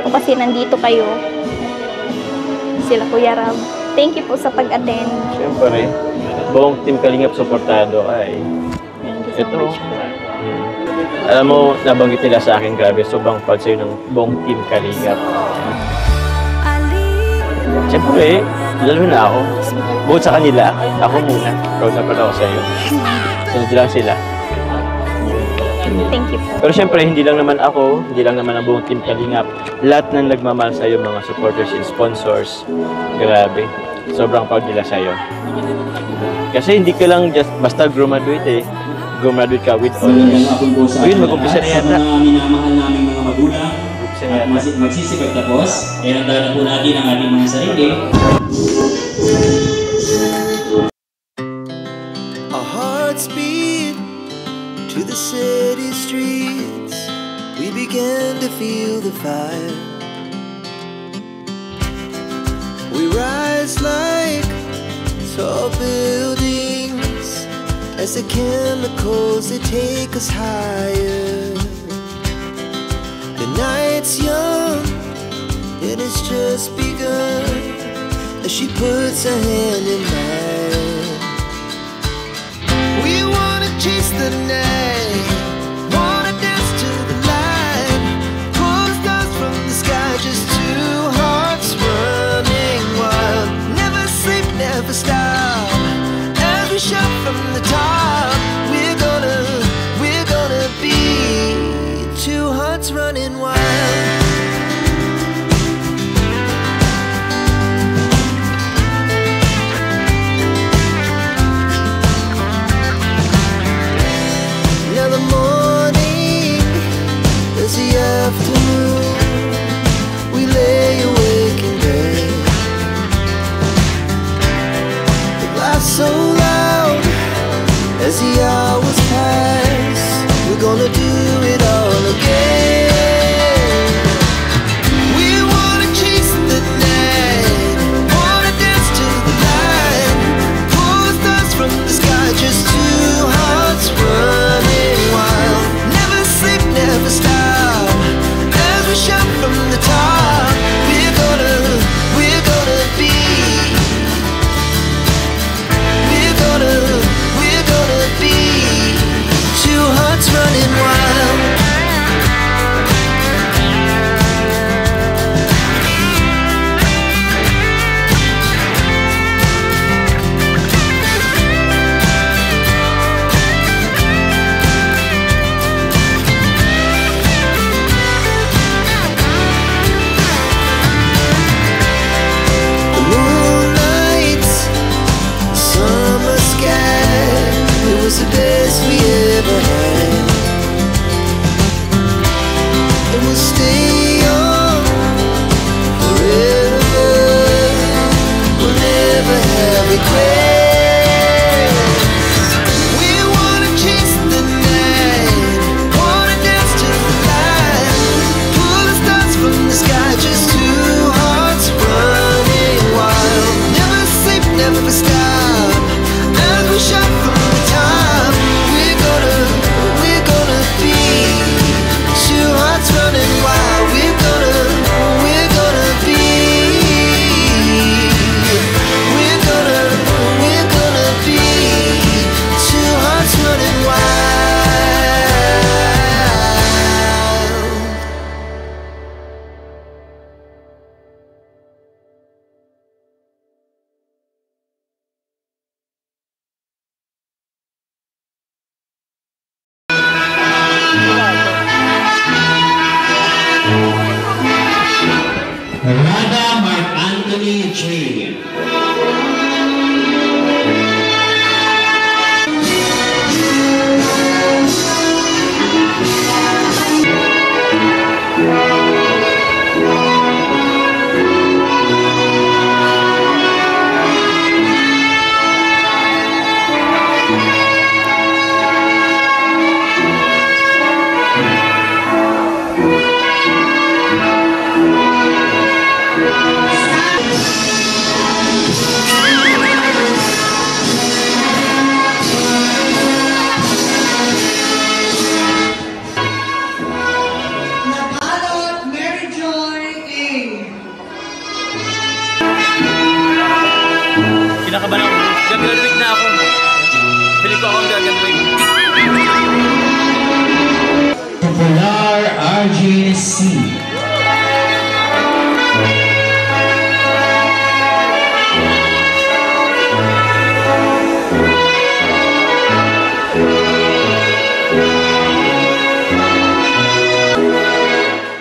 po kasi nandito kayo. Sila Kuya Rab. Thank you po sa pag-attend. Siyempre, buong Team Kalingap supportado ay Thank you so much po. Alam mo, nabanggit nila sa akin, grabe, sobrang proud sa'yo ng buong Team Kalingap. Siyempre, lalo na ako. Bukod sa kanila, ako muna. Proud na proud ako sa'yo. Sunod lang sila. Thank you po. Pero siyempre, hindi lang naman ako, hindi lang naman ang buong Team Kalingap. Lahat ng nagmamahal sa'yo, mga supporters and sponsors, grabe. Sobrang proud nila sa'yo. Kasi hindi ka lang just basta graduate Graduate ka with honors. Ayun, mag-umpisa na yata. Minamahal namin mga magulang at magsisipag tapos. Kaya nandaan na po natin ang ating mga sarili. Our hearts beat to the city streets. We began to feel the fire. We rise like tall buildings as the chemicals, they take us higher. The night's young, and it's just begun, as she puts her hand in mine. We wanna chase the night, wanna dance to the light, pull the stars from the sky, just two hearts running wild. Never sleep, never stop, as we shout from the top. We're gonna be two hearts running wild. Now the morning is the afternoon. We lay awake in bed. The laughs so loud as the hours pass. We're gonna do it all again. We wanna chase the night, wanna dance to the light, pull the stars from the sky, just two hearts running wild. Never sleep, never stop, as we shout from the top. We're gonna be, we're gonna be two hearts running wild. The moonlight, summer sky, it was the best we ever had. And we'll stay on forever. We'll never have regrets. We wanna chase the night, wanna dance to the light, pull the stars from the sky, just two hearts running wild. Never sleep, never stop, as we shout from the top. We're gonna be two hearts running wild. We're gonna be, we're gonna be two hearts running wild. Rada Mark Anthony J. Nabalot Mary Joy Gagraduate na ako. Piling ko ako ang gagraduate. Popular RJC.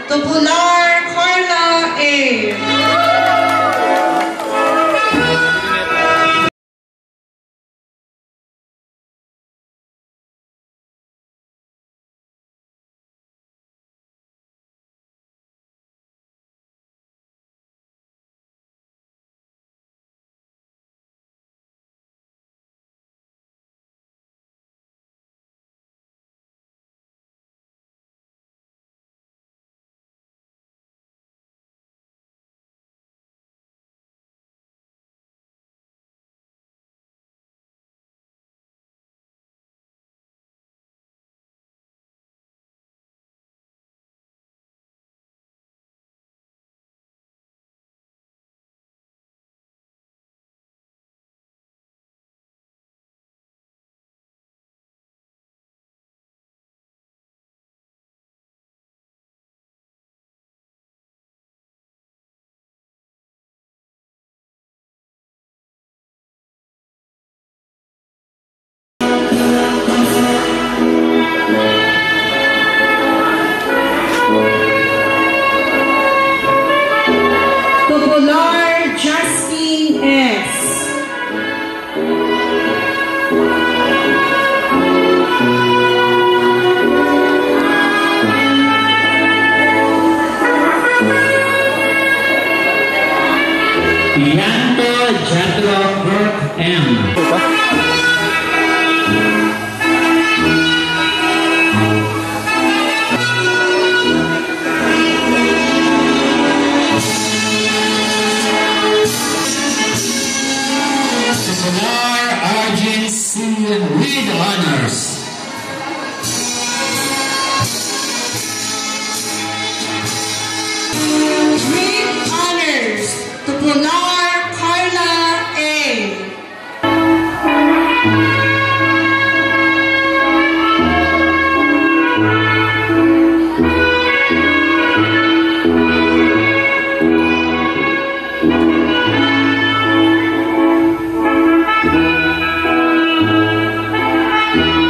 Popular Carla A. Popular Justine S. Pianto Jethro Kirk M. Popular RJC with honors. With honors, Popular Carla A.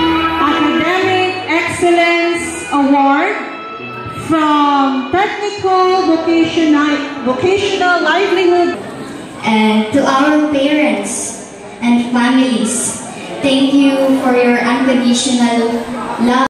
Academic Excellence Award from Technical Vocational Livelihood. And to our parents and families, thank you for your unconditional love.